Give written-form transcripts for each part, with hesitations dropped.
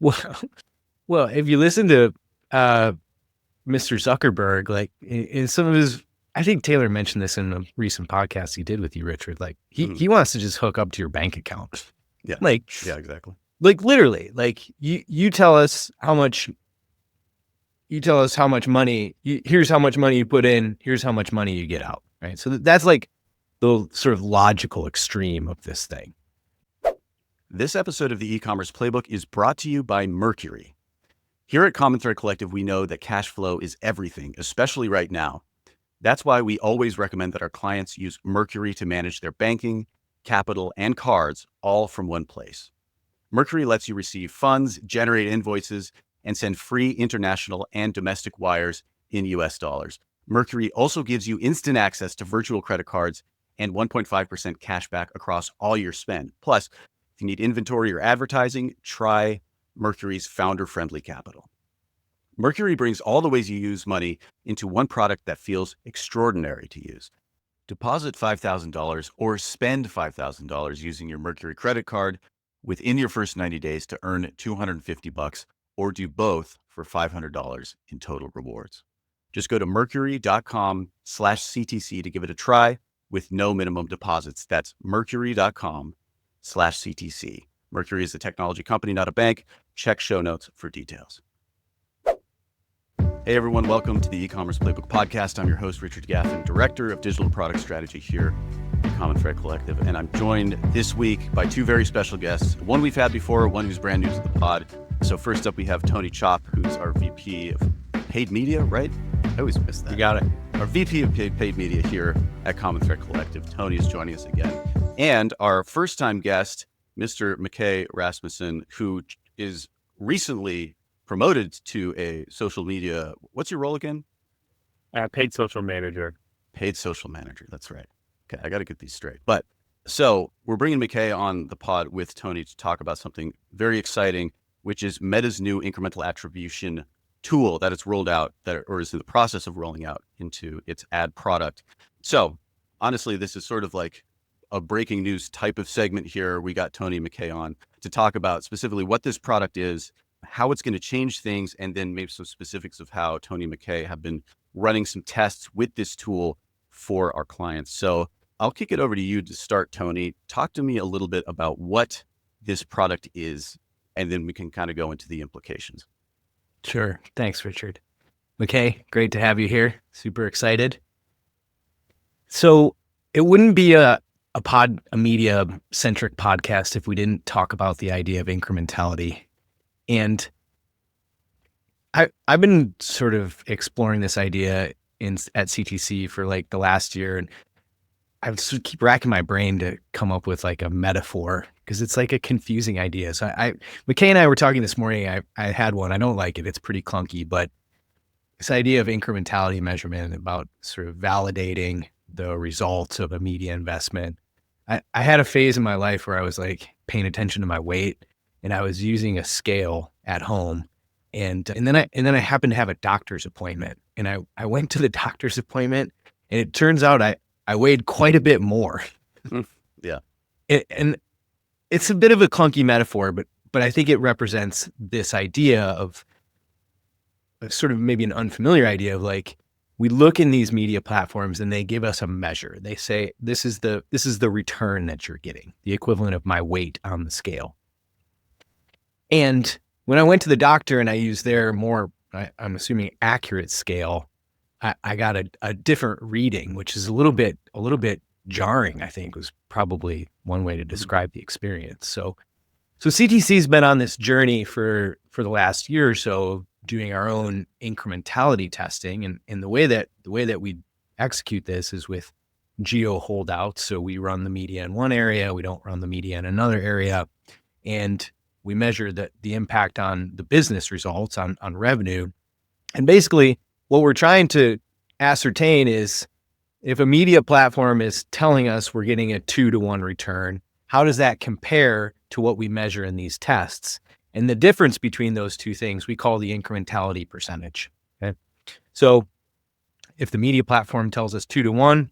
Well, well, if you listen to Mr. Zuckerberg, like in some of his, I think Taylor mentioned this in a recent podcast he did with you, Richard. Like he wants to just hook up to your bank account. Yeah. Like, yeah, exactly. Like literally, like you tell us how much. You tell us how much money. Here's how much money you put in. Here's how much money you get out. Right. So that's like the sort of logical extreme of this thing. This episode of the e-commerce playbook is brought to you by Mercury. Here at Common Thread Collective, we know that cash flow is everything, especially right now. That's why we always recommend that our clients use Mercury to manage their banking, capital, and cards all from one place. Mercury lets you receive funds, generate invoices, and send free international and domestic wires in US dollars. Mercury also gives you instant access to virtual credit cards and 1.5% cash back across all your spend. Plus, if you need inventory or advertising, try Mercury's founder-friendly capital. Mercury brings all the ways you use money into one product that feels extraordinary to use. Deposit $5,000 or spend $5,000 using your Mercury credit card within your first 90 days to earn $250, or do both for $500 in total rewards. Just go to mercury.com/CTC to give it a try with no minimum deposits. That's mercury.com/CTC. Mercury is a technology company, not a bank. Check show notes for details. Hey everyone, welcome to the e-commerce playbook podcast. I'm your host, Richard Gaffin, director of digital product strategy here at Common Thread Collective. And I'm joined this week by two very special guests. One we've had before, one who's brand new to the pod. So first up, we have Tony Chopp, who's our VP of paid media, right? I always miss that. You got it. Our VP of paid media here at Common Thread Collective. Tony is joining us again. And our first time guest, Mr. McCay Rasmussen, who is recently promoted to a social media. What's your role again? Paid social manager. Paid social manager. That's right. Okay. I got to get these straight. But so we're bringing McKay on the pod with Tony to talk about something very exciting, which is Meta's new incremental attribution tool that it's rolled out or is in the process of rolling out into its ad product. So honestly, this is sort of like a breaking news type of segment here. We got Tony McKay on to talk about specifically what this product is, how it's going to change things, and then maybe some specifics of how Tony McKay have been running some tests with this tool for our clients. So I'll kick it over to you to start, Tony. Talk to me a little bit about what this product is, and then we can kind of go into the implications. Sure. Thanks, Richard. McKay, great to have you here. Super excited. So it wouldn't be a media-centric podcast if we didn't talk about the idea of incrementality. And I've been sort of exploring this idea at CTC for like the last year, and I just keep racking my brain to come up with like a metaphor because it's like a confusing idea. So McKay and I were talking this morning. I had one. I don't like it. It's pretty clunky, but this idea of incrementality measurement about sort of validating the results of a media investment. I had a phase in my life where I was like paying attention to my weight, and I was using a scale at home. And then I happened to have a doctor's appointment, and I went to the doctor's appointment, and it turns out I weighed quite a bit more. Yeah. And it's a bit of a clunky metaphor, but I think it represents this idea of sort of maybe an unfamiliar idea of like, we look in these media platforms and they give us a measure. They say, this is the return that you're getting, the equivalent of my weight on the scale. And when I went to the doctor and I used their more, I'm assuming, accurate scale, I got a different reading, which is a little bit jarring, I think was probably one way to describe the experience. So CTC's been on this journey for the last year or so, doing our own incrementality testing. And the way that we execute this is with geo holdouts. So we run the media in one area, we don't run the media in another area. And we measure the impact on the business results, on revenue. And basically what we're trying to ascertain is if a media platform is telling us we're getting a 2-to-1 return, how does that compare to what we measure in these tests? And the difference between those two things we call the incrementality percentage. Okay. So if the media platform tells us 2-to-1,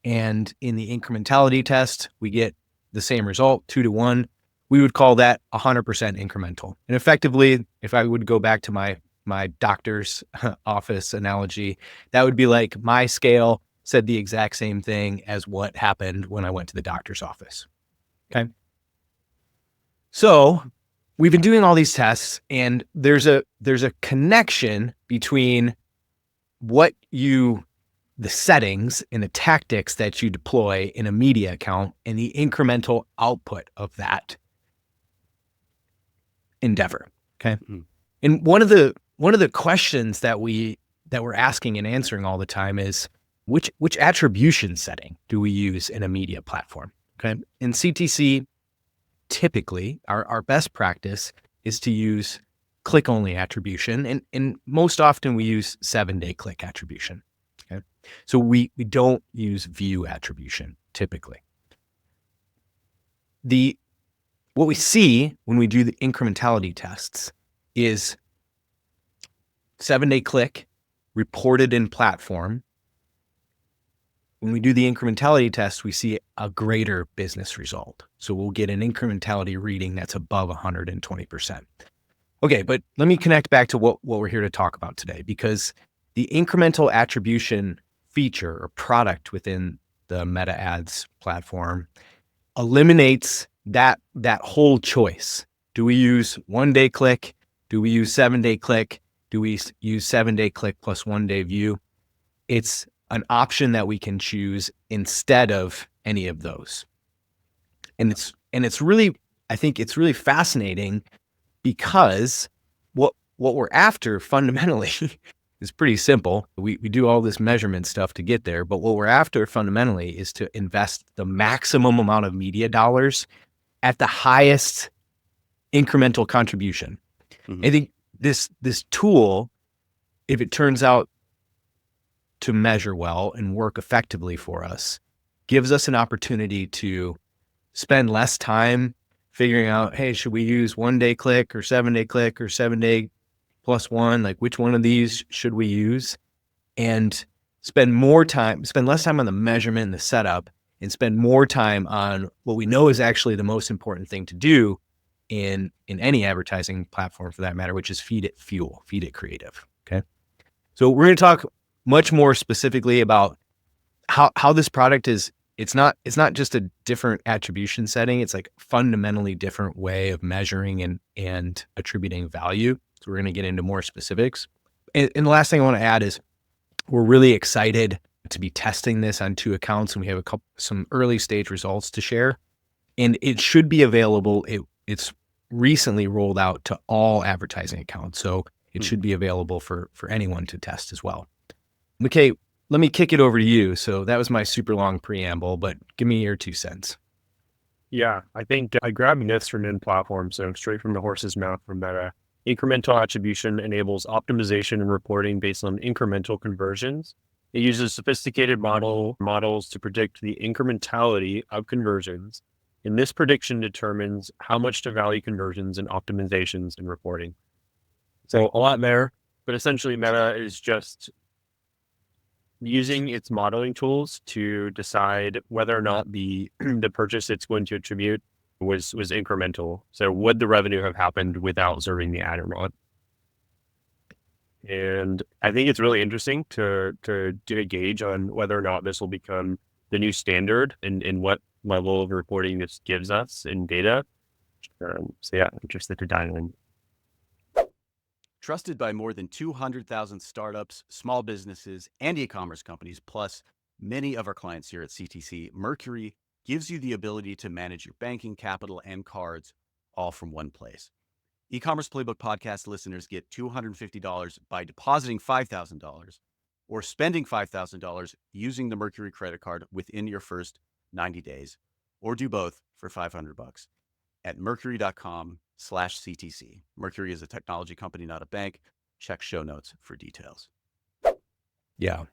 and in the incrementality test, we get the same result, 2-to-1, we would call that 100% incremental. And effectively, if I would go back to my doctor's office analogy, that would be like my scale said the exact same thing as what happened when I went to the doctor's office. Okay. So we've been doing all these tests, and there's a connection between the settings and the tactics that you deploy in a media account and the incremental output of that endeavor. Okay. Mm-hmm. And one of the questions that we're asking and answering all the time is which attribution setting do we use in a media platform? Okay. In CTC, typically our best practice is to use click only attribution. And most often we use 7-day click attribution. Okay. So we don't use view attribution typically. What we see when we do the incrementality tests is 7-day click reported in platform. When we do the incrementality test, we see a greater business result. So we'll get an incrementality reading that's above 120%. Okay, but let me connect back to what we're here to talk about today, because the incremental attribution feature or product within the Meta Ads platform eliminates that whole choice. Do we use 1-day click? Do we use 7-day click? Do we use 7-day click plus 1-day view? It's an option that we can choose instead of any of those. And it's really, I think it's really fascinating, because what we're after fundamentally is pretty simple. We do all this measurement stuff to get there, but what we're after fundamentally is to invest the maximum amount of media dollars at the highest incremental contribution. Mm-hmm. I think this tool, if it turns out to measure well and work effectively for us, gives us an opportunity to spend less time figuring out, hey, should we use 1-day click or 7-day click or 7-day plus 1? Like, which one of these should we use? And spend less time on the measurement and the setup, and spend more time on what we know is actually the most important thing to do in any advertising platform for that matter, which is feed it fuel, feed it creative. Okay. So we're going to talk much more specifically about how this product is. It's not just a different attribution setting. It's like fundamentally different way of measuring and attributing value. So we're going to get into more specifics. And the last thing I want to add is we're really excited to be testing this on 2 accounts, and we have some early stage results to share. And it should be available. It's recently rolled out to all advertising accounts, so it should be available for anyone to test as well. McKay, let me kick it over to you. So that was my super long preamble, but give me your 2 cents. Yeah, I think I grabbed this from in-platform, so straight from the horse's mouth from Meta. Incremental attribution enables optimization and reporting based on incremental conversions. It uses sophisticated models to predict the incrementality of conversions, and this prediction determines how much to value conversions and optimizations in reporting. So a lot there, but essentially Meta is just using its modeling tools to decide whether or not the purchase it's going to attribute was incremental. So would the revenue have happened without serving the ad or not? And I think it's really interesting to do a gauge on whether or not this will become the new standard and what level of reporting this gives us in data. So yeah, interested to dive in. Trusted by more than 200,000 startups, small businesses, and e-commerce companies, plus many of our clients here at CTC, Mercury gives you the ability to manage your banking, capital, and cards all from one place. E-commerce Playbook podcast listeners get $250 by depositing $5,000 or spending $5,000 using the Mercury credit card within your first 90 days, or do both for $500 at mercury.com/CTC. Mercury is a technology company, not a bank. Check show notes for details. Yeah.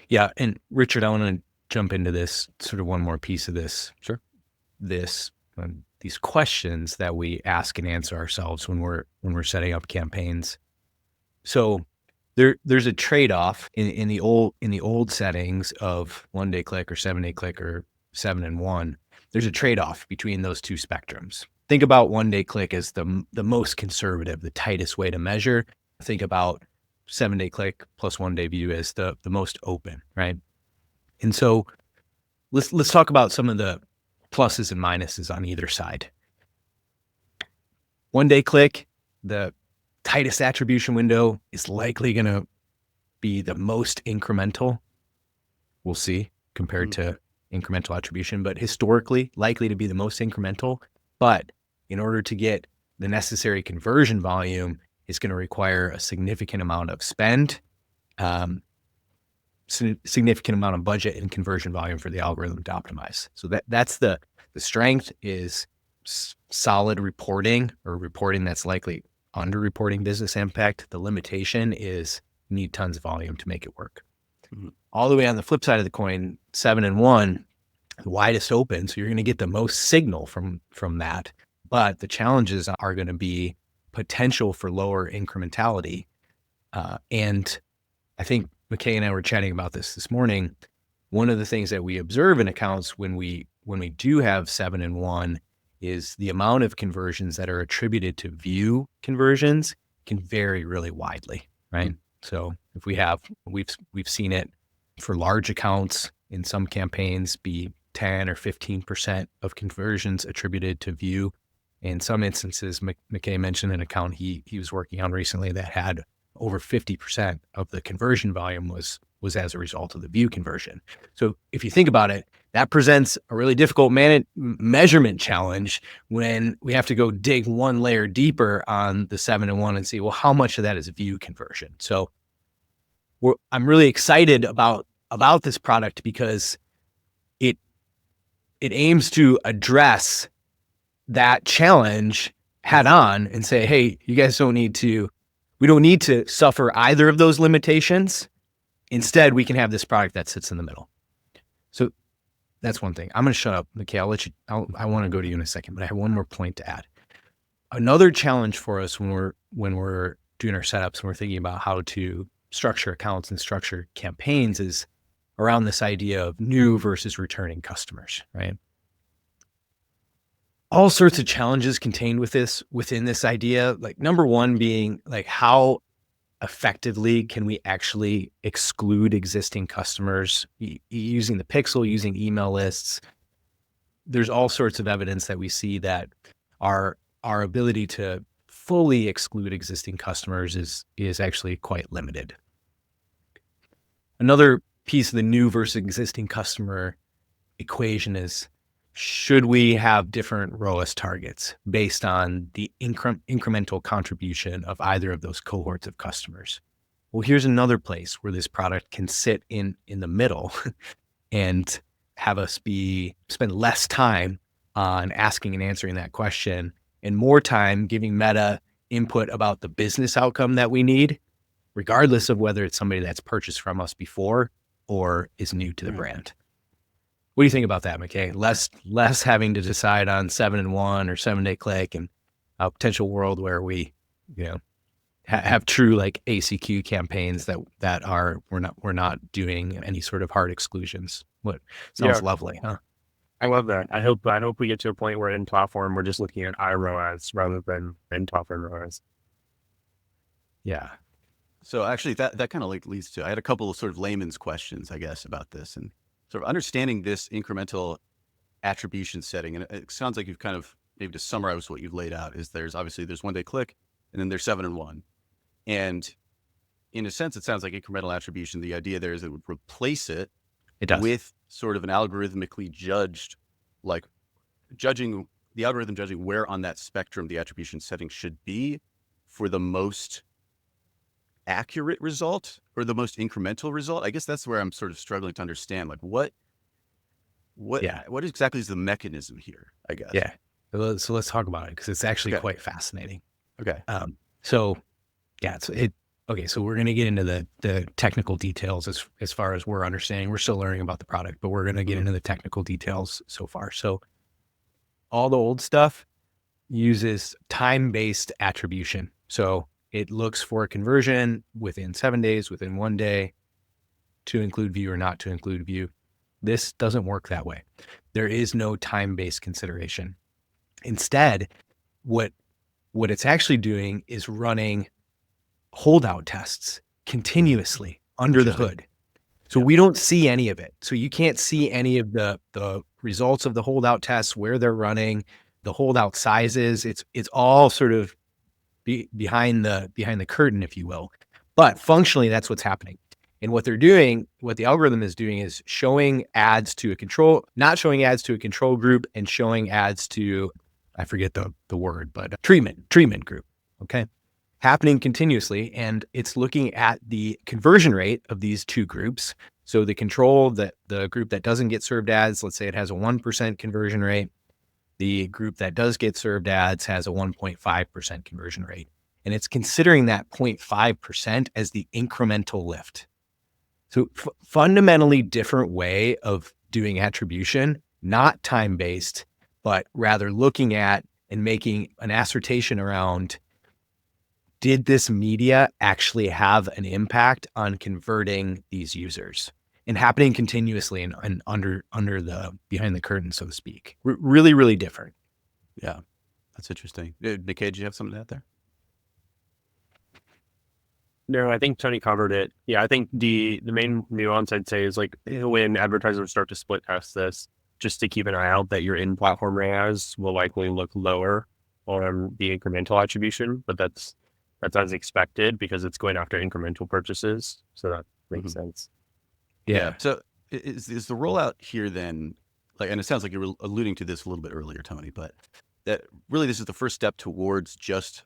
Yeah. And Richard, I want to jump into this, sort of one more piece of this. Sure. These questions that we ask and answer ourselves when we're setting up campaigns. So there's a trade-off in the old settings of 1-day click or 7-day click or 7 and 1. There's a trade-off between those 2 spectrums. think about 1-day click as the most conservative, the tightest way to measure. Think about 7-day click plus 1-day view as the most open, right? And so let's talk about some of the pluses and minuses on either side. 1-day click, the tightest attribution window is likely going to be the most incremental. We'll see compared to incremental attribution, but historically likely to be the most incremental. But in order to get the necessary conversion volume, it's going to require a significant amount of spend, significant amount of budget and conversion volume for the algorithm to optimize. So that's the strength is solid reporting, or reporting that's likely underreporting business impact. The limitation is you need tons of volume to make it work. All the way on the flip side of the coin, 7-1, the widest open. So you're going to get the most signal from that. But the challenges are going to be potential for lower incrementality. And I think McKay and I were chatting about this morning. One of the things that we observe in accounts when we do have 7-1 is the amount of conversions that are attributed to view conversions can vary really widely, right? So if we've seen it for large accounts in some campaigns be 10 or 15% of conversions attributed to view. In some instances, McKay mentioned an account he was working on recently that had over 50% of the conversion volume was as a result of the view conversion. So if you think about it, that presents a really difficult measurement challenge when we have to go dig one layer deeper on the 7-1 and see, well, how much of that is view conversion? So I'm really excited about this product because it aims to address that challenge head on and say, hey, you guys we don't need to suffer either of those limitations. Instead, we can have this product that sits in the middle. So that's one thing. I'm going to shut up, McKay. I want to go to you in a second, but I have one more point to add. Another challenge for us when we're doing our setups, when we're thinking about how to structure accounts and structure campaigns, is around this idea of new versus returning customers, right? All sorts of challenges contained within this idea. Like number one being like, how effectively can we actually exclude existing customers using the pixel, using email lists? There's all sorts of evidence that we see that our ability to fully exclude existing customers is actually quite limited. Another piece of the new versus existing customer equation is, should we have different ROAS targets based on the incremental contribution of either of those cohorts of customers? Well, here's another place where this product can sit in the middle and have us spend less time on asking and answering that question and more time giving Meta input about the business outcome that we need, regardless of whether it's somebody that's purchased from us before or is new to the brand. What do you think about that, McKay? Less having to decide on 7-1 or 7-day click, and a potential world where we, have true like ACQ campaigns that are we're not doing any sort of hard exclusions. What sounds lovely, huh? I love that. I hope we get to a point where in platform we're just looking at ROAS rather than in platform ROAS. Yeah. So actually that kind of like leads to, I had a couple of sort of layman's questions, I guess, about this, and sort of understanding this incremental attribution setting. And it sounds like you've kind of, maybe to summarize what you've laid out, is there's 1-day click, and then there's 7-1. And in a sense, it sounds like incremental attribution. The idea there is it would replace it with sort of an algorithmically judged, like the algorithm judging where on that spectrum the attribution setting should be for the most accurate result or the most incremental result. I guess that's where I'm sort of struggling to understand, like what exactly is the mechanism here, I guess. Yeah. So let's talk about it, because it's actually quite fascinating. Okay. So we're going to get into the technical details as far as we're understanding. We're still learning about the product, but we're going to get into the technical details so far. So all the old stuff uses time-based attribution. So it looks for a conversion within 7 days, within 1 day, to include view or not to include view. This doesn't work that way. There is no time-based consideration. Instead, what it's actually doing is running holdout tests continuously under the hood. So we don't see any of it. So you can't see any of the results of the holdout tests, where they're running, the holdout sizes. It's all sort of behind the curtain, if you will. But functionally, that's what's happening. And what they're doing, what the algorithm is doing, is showing ads to a control, not showing ads to a control group, and showing ads to, I forget the word, but a treatment group. Okay. Happening continuously. And it's looking at the conversion rate of these two groups. So the control, the group that doesn't get served ads, let's say it has a 1% conversion rate. The group that does get served ads has a 1.5% conversion rate. And it's considering that 0.5% as the incremental lift. So fundamentally different way of doing attribution, not time-based, but rather looking at and making an assertion around, did this media actually have an impact on converting these users? And happening continuously and under the behind the curtain, so to speak. Really, really different. Yeah, that's interesting. McKay, do you have something to add there? No, I think Tony covered it. Yeah, I think the main nuance I'd say is like when advertisers start to split test this, just to keep an eye out that your in-platform ROAS will likely look lower on the incremental attribution, but that's as expected because it's going after incremental purchases. So that makes sense. Yeah. So is the rollout here then, like, and it sounds like you were alluding to this a little bit earlier, Tony, but that really this is the first step towards just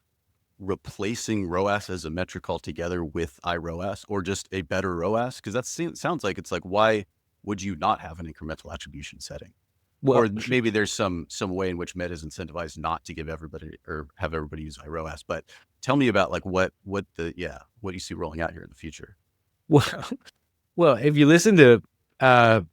replacing ROAS as a metric altogether with iROAS, or just a better ROAS? Because that sounds like it's like, why would you not have an incremental attribution setting? Well, or maybe there's some way in which Meta is incentivized not to give everybody or have everybody use iROAS. But tell me about like what you see rolling out here in the future. Well, if you listen to Mr.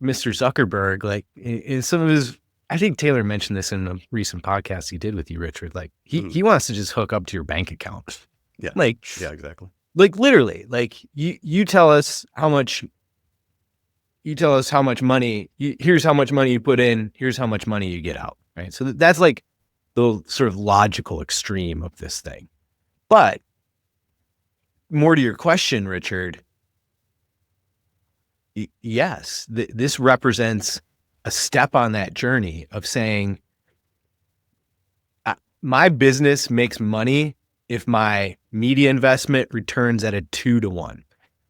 Zuckerberg, like in some of his, I think Taylor mentioned this in a recent podcast he did with you, Richard. Like he wants to just hook up to your bank account. Yeah. Yeah, exactly. Like literally, like you tell us how much. You tell us how much money. Here's how much money you put in. Here's how much money you get out. Right. So that's like the sort of logical extreme of this thing. But more to your question, Richard. Yes, this represents a step on that journey of saying, my business makes money if my media investment returns at a 2-to-1.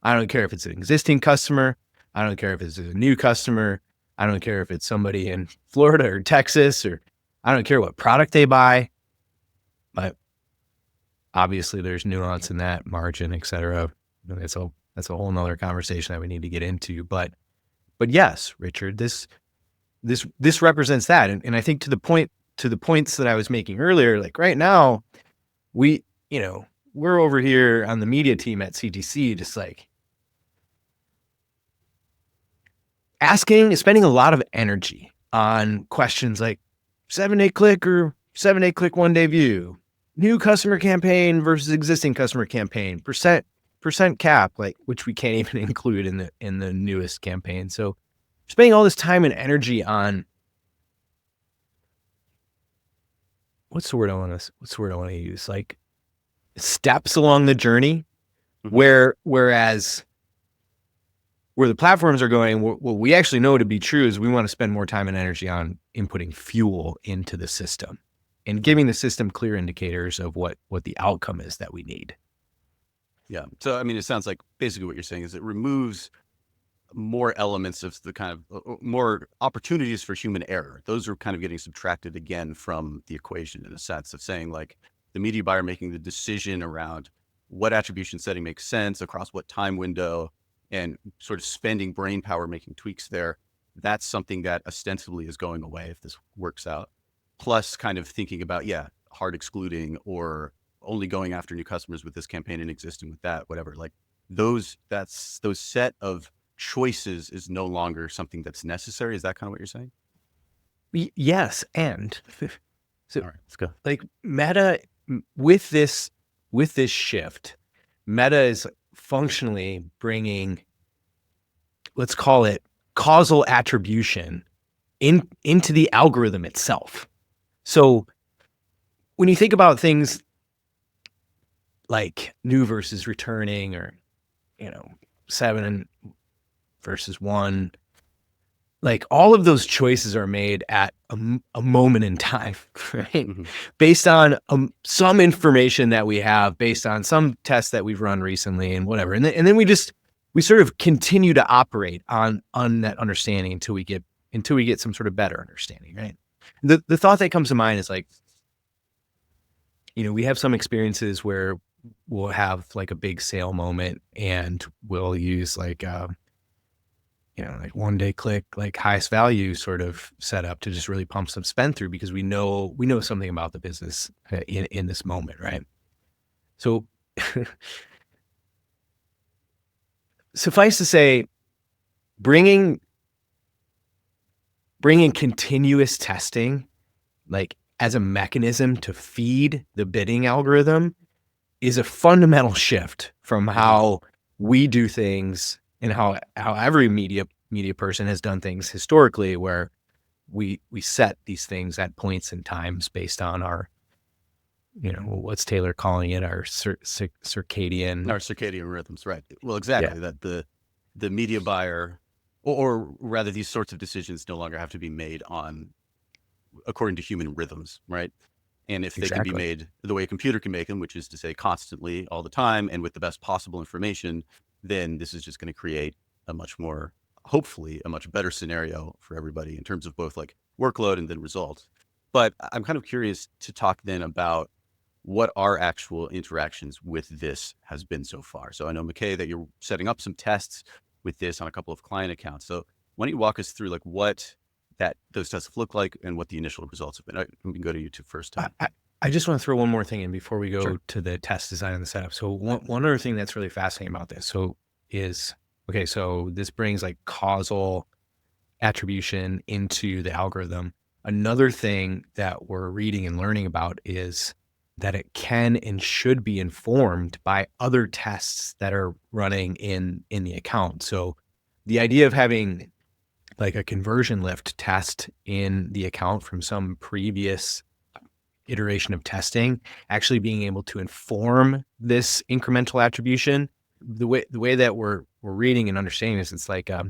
I don't care if it's an existing customer. I don't care if it's a new customer. I don't care if it's somebody in Florida or Texas, or I don't care what product they buy. But obviously there's nuance in that, margin, et cetera. That's a whole nother conversation that we need to get into. But yes, Richard, this represents that. And I think to the points that I was making earlier, like right now, we're over here on the media team at CTC, just like spending a lot of energy on questions like 7-day click or 7-day click 1-day view, new customer campaign versus existing customer campaign, percent cap, like, which we can't even include in the newest campaign. So spending all this time and energy on what's the word I want to use? Like steps along the journey, whereas where the platforms are going, what we actually know to be true is we want to spend more time and energy on inputting fuel into the system and giving the system clear indicators of what the outcome is that we need. Yeah. So, I mean, it sounds like basically what you're saying is it removes more elements of the kind of more opportunities for human error. Those are kind of getting subtracted again from the equation, in a sense of saying, like, the media buyer making the decision around what attribution setting makes sense across what time window, and sort of spending brain power making tweaks there. That's something that ostensibly is going away if this works out. Plus kind of thinking about, hard excluding or only going after new customers with this campaign and existing with that, whatever. Like those set of choices is no longer something that's necessary. Is that kind of what you're saying? Yes. And so, all right, let's go. Like Meta, with this shift, Meta is functionally bringing, let's call it causal attribution into the algorithm itself. So when you think about things like new versus returning, or, 7 versus 1, like all of those choices are made at a moment in time, right? Mm-hmm. Based on some information that we have, based on some tests that we've run recently and whatever. And then we sort of continue to operate on that understanding until we get some sort of better understanding, right? The thought that comes to mind is like, we have some experiences where we'll have like a big sale moment and we'll use like, like 1-day click, like highest value sort of setup to just really pump some spend through because we know something about the business in this moment, right? So suffice to say, bringing continuous testing, like as a mechanism to feed the bidding algorithm, is a fundamental shift from how we do things and how every media person has done things historically, where we set these things at points and times based on our, what's Taylor calling it, our circadian rhythms, right? Well, exactly. Yeah. That the media buyer, or rather, these sorts of decisions no longer have to be made according to human rhythms, right? And if they can be made the way a computer can make them, which is to say constantly, all the time, and with the best possible information, then this is just going to create hopefully a much better scenario for everybody in terms of both like workload and then results. But I'm kind of curious to talk then about what our actual interactions with this has been so far. So I know, McKay, that you're setting up some tests with this on a couple of client accounts. So why don't you walk us through like what those tests look like and what the initial results have been? We can go to you two first. I just want to throw one more thing in before we go Sure. to the test design and the setup. So one other thing that's really fascinating about this, so this brings like causal attribution into the algorithm. Another thing that we're reading and learning about is that it can and should be informed by other tests that are running in the account. So the idea of having like a conversion lift test in the account from some previous iteration of testing, actually being able to inform this incremental attribution, the way that we're reading and understanding this, it's like a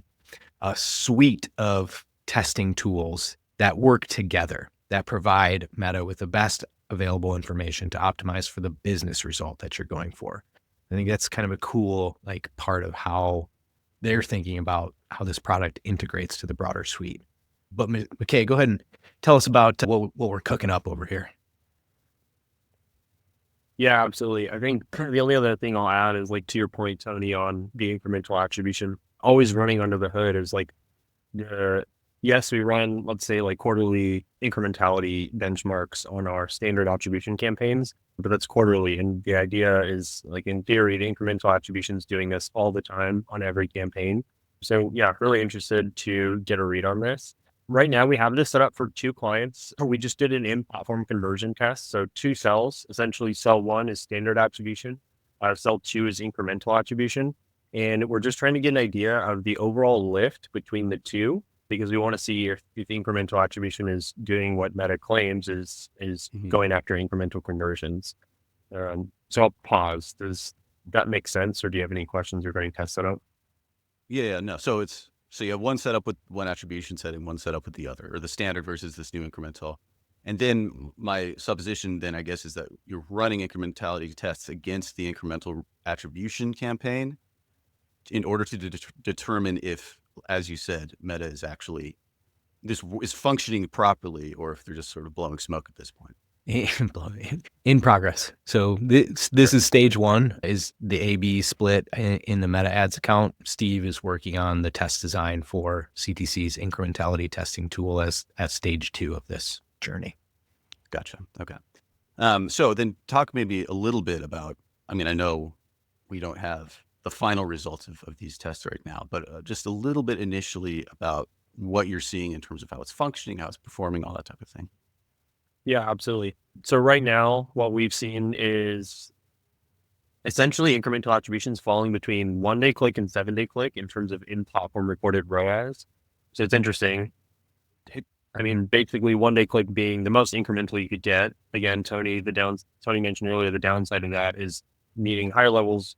suite of testing tools that work together that provide Meta with the best available information to optimize for the business result that you're going for. I think that's kind of a cool like part of how they're thinking about how this product integrates to the broader suite. But McKay, go ahead and tell us about what we're cooking up over here. Yeah, absolutely. I think the only other thing I'll add is like to your point, Tony, on the incremental attribution, always running under the hood is like, yes, we run, let's say like quarterly incrementality benchmarks on our standard attribution campaigns, but that's quarterly. And the idea is like, in theory, the incremental attribution is doing this all the time on every campaign. So yeah, really interested to get a read on this. Right now, we have this set up for 2 clients. We just did an in-platform conversion test. So 2 cells, essentially cell 1 is standard attribution. Cell 2 is incremental attribution. And we're just trying to get an idea of the overall lift between the two, because we want to see if incremental attribution is doing what Meta claims is going after incremental conversions. So I'll pause. Does that make sense? Or do you have any questions regarding test setup? Yeah, no. So you have one setup with one attribution set and one setup with the other, or the standard versus this new incremental. And then my supposition then, I guess, is that you're running incrementality tests against the incremental attribution campaign in order to determine if, as you said, Meta is actually, this is functioning properly, or if they're just sort of blowing smoke at this point. In progress. So this is stage 1, is the A/B split in the Meta Ads account. Steve is working on the test design for CTC's incrementality testing tool as stage 2 of this journey. Gotcha. Okay. So then talk maybe a little bit about, I mean, I know we don't have the final results of these tests right now, but just a little bit initially about what you're seeing in terms of how it's functioning, how it's performing, all that type of thing. Yeah, absolutely. So right now, what we've seen is essentially incremental attributions falling between 1-day click and 7-day click in terms of in-platform recorded ROAS. So it's interesting. I mean, basically 1-day click being the most incremental you could get. Again, Tony mentioned earlier, the downside of that is needing higher levels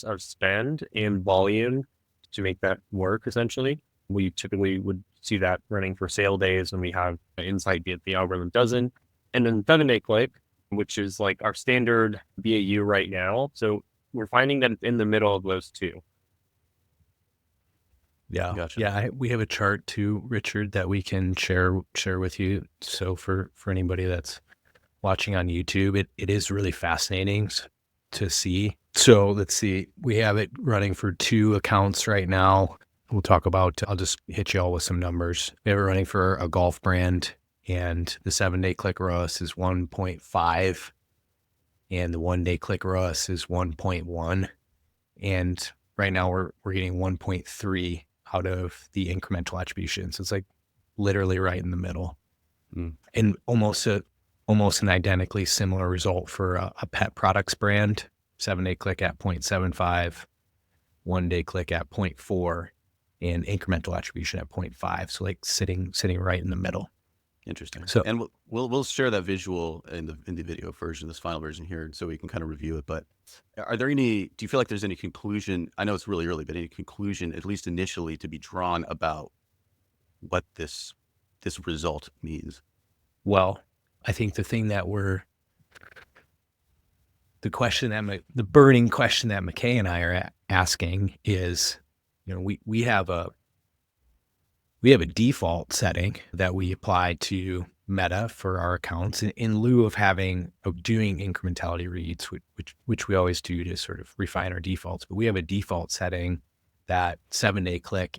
of spend and volume to make that work. Essentially, we typically would see that running for sale days when we have insight that the algorithm doesn't. And then 7-day click, which is like our standard BAU right now. So we're finding that it's in the middle of those two. Yeah. Gotcha. Yeah. We have a chart too, Richard, that we can share with you. So for anybody that's watching on YouTube, it is really fascinating to see. So let's see, we have it running for 2 accounts right now. We'll talk about, I'll just hit you all with some numbers. We have it running for a golf brand, and the 7-day click ROAS is 1.5 and the 1-day click ROAS is 1.1. And right now we're getting 1.3 out of the incremental attribution. So it's like literally right in the middle. And almost an identically similar result for a pet products brand. 7-day click at 0.75, 1-day click at 0.4, and incremental attribution at 0.5. So like sitting right in the middle. Interesting. So, and we'll share that visual in the video version, this final version here, so we can kind of review it. But do you feel like there's any conclusion? I know it's really early, but any conclusion, at least initially, to be drawn about what this result means? well, I think the burning question that McKay and I are asking is, we have a default setting that we apply to Meta for our accounts in lieu of doing incrementality reads, which we always do to sort of refine our defaults. But we have a default setting that 7-day click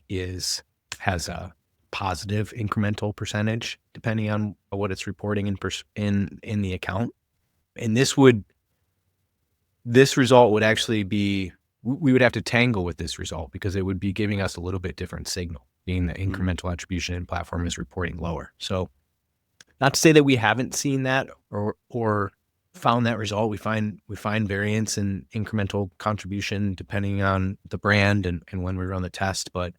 has a positive incremental percentage depending on what it's reporting in the account. And this result would actually be, we would have to tangle with this result because it would be giving us a little bit different signal, being the incremental attribution in platform is reporting lower. So not to say that we haven't seen that or found that result. We find variance in incremental contribution depending on the brand and when we run the test. But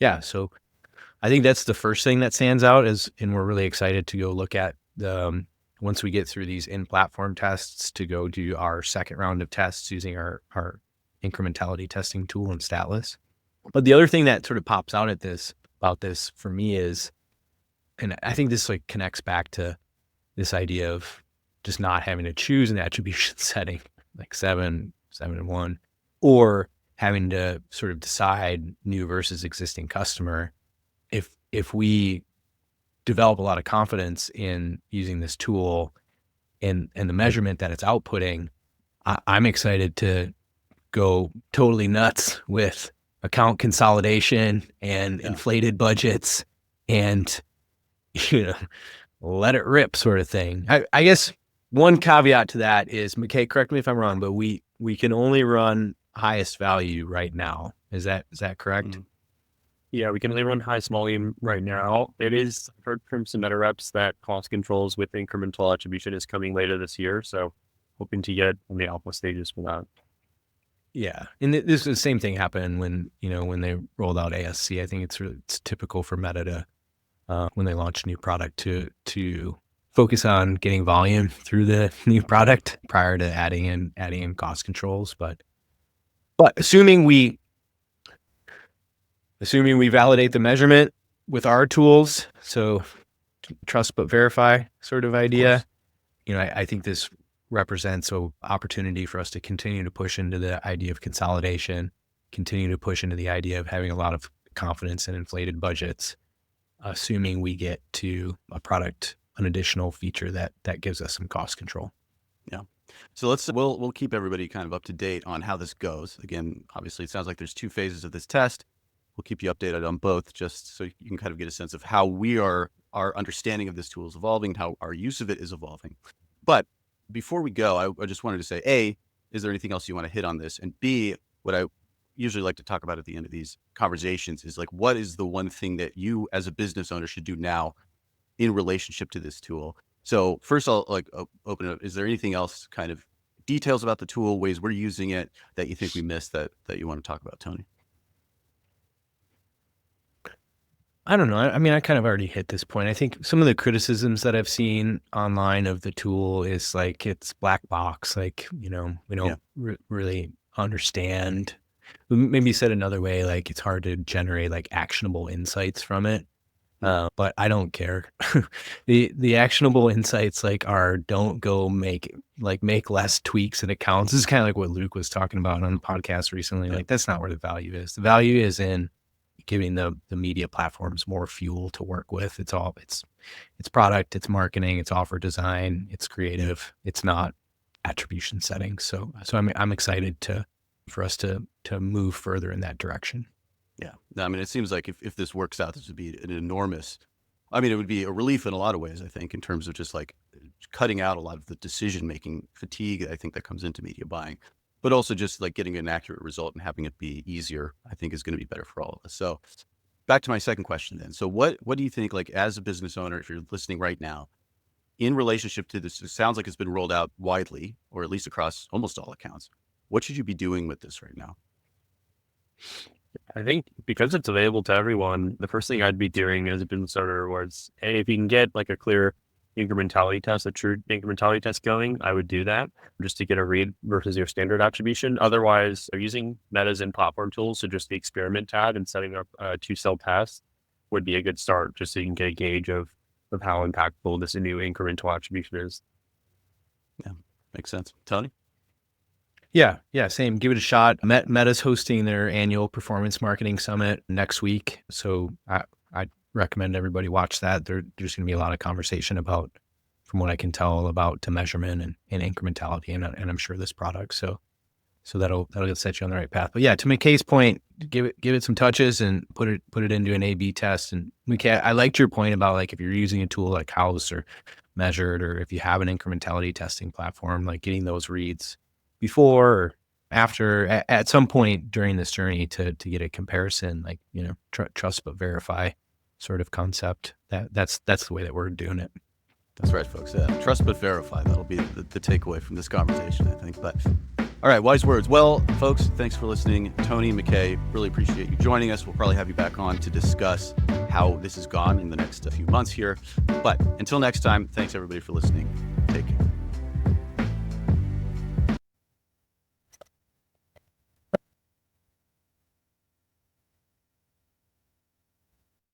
yeah, so I think that's the first thing that stands out and we're really excited to go look at once we get through these in-platform tests, to go do our second round of tests using our incrementality testing tool in Statless. But the other thing that sort of pops out about this for me is, and I think this like connects back to this idea of just not having to choose an attribution setting like 7 and 1, or having to sort of decide new versus existing customer. If we develop a lot of confidence in using this tool and the measurement that it's outputting, I'm excited to go totally nuts with account consolidation and inflated budgets and let it rip sort of thing. I guess one caveat to that is, McKay, correct me if I'm wrong, but we can only run highest value right now. Is that correct? Yeah, we can only run highest volume right now. It is heard from some meta reps that cost controls with incremental attribution is coming later this year. So hoping to get on the alpha stages for that. Yeah. And this is the same thing happened when they rolled out ASC. I think it's typical for Meta to, when they launch a new product, to focus on getting volume through the new product prior to adding in cost controls. But assuming we validate the measurement with our tools, so trust but verify sort of idea, I think this represents an opportunity for us to continue to push into the idea of consolidation, continue to push into the idea of having a lot of confidence in inflated budgets, assuming we get to a product, an additional feature that gives us some cost control. Yeah. So we'll keep everybody kind of up to date on how this goes. Again, obviously it sounds like there's 2 phases of this test. We'll keep you updated on both, just so you can kind of get a sense of how our understanding of this tool is evolving, how our use of it is evolving. But before we go, I just wanted to say, A, is there anything else you want to hit on this? And B, what I usually like to talk about at the end of these conversations is like, what is the one thing that you as a business owner should do now in relationship to this tool? So first I'll open it up. Is there anything else, kind of details about the tool, ways we're using it that you think we missed that you want to talk about, Tony? I don't know. I mean, I kind of already hit this point. I think some of the criticisms that I've seen online of the tool is like it's black box. Like, we don't really understand. Maybe said another way, like it's hard to generate like actionable insights from it. But I don't care. The actionable insights like are don't go make less tweaks in accounts. This is kind of like what Luke was talking about on the podcast recently. Like that's not where the value is. The value is in giving the media platforms more fuel to work with. It's product, it's marketing, it's offer design, it's creative. It's not attribution settings. So I'm excited for us to move further in that direction. Yeah. I mean, it seems like if this works out, this would be an enormous, it would be a relief in a lot of ways, I think, in terms of just like cutting out a lot of the decision-making fatigue, I think, that comes into media buying, but also just like getting an accurate result and having it be easier, I think is going to be better for all of us. So back to my second question then. So what do you think, like as a business owner, if you're listening right now, in relationship to this, it sounds like it's been rolled out widely, or at least across almost all accounts. What should you be doing with this right now? I think because it's available to everyone, the first thing I'd be doing as a business owner was, hey, if you can get like a clear incrementality test, a true incrementality test going, I would do that just to get a read versus your standard attribution. Otherwise, using Meta's in-platform tools, so just the experiment tab and setting up a 2-cell test would be a good start, just so you can get a gauge of how impactful this new incremental attribution is. Yeah, makes sense. Tony? Yeah, same. Give it a shot. Meta's hosting their annual performance marketing summit next week. So I recommend everybody watch that. There's going to be a lot of conversation about, from what I can tell, about the measurement and incrementality, and I'm sure this product. So that'll set you on the right path. But yeah, to McKay's point, give it some touches and put it into an A/B test. And McKay, I liked your point about like if you're using a tool like House or Measured, or if you have an incrementality testing platform, like getting those reads before or after at some point during this journey to get a comparison, like, trust but verify sort of concept. That's the way that we're doing it. That's right, folks. Trust but verify. That'll be the takeaway from this conversation, I think. But all right, wise words. Well, folks, thanks for listening. Tony, McKay, really appreciate you joining us. We'll probably have you back on to discuss how this has gone in the next few months here. But until next time, thanks everybody for listening. Take care.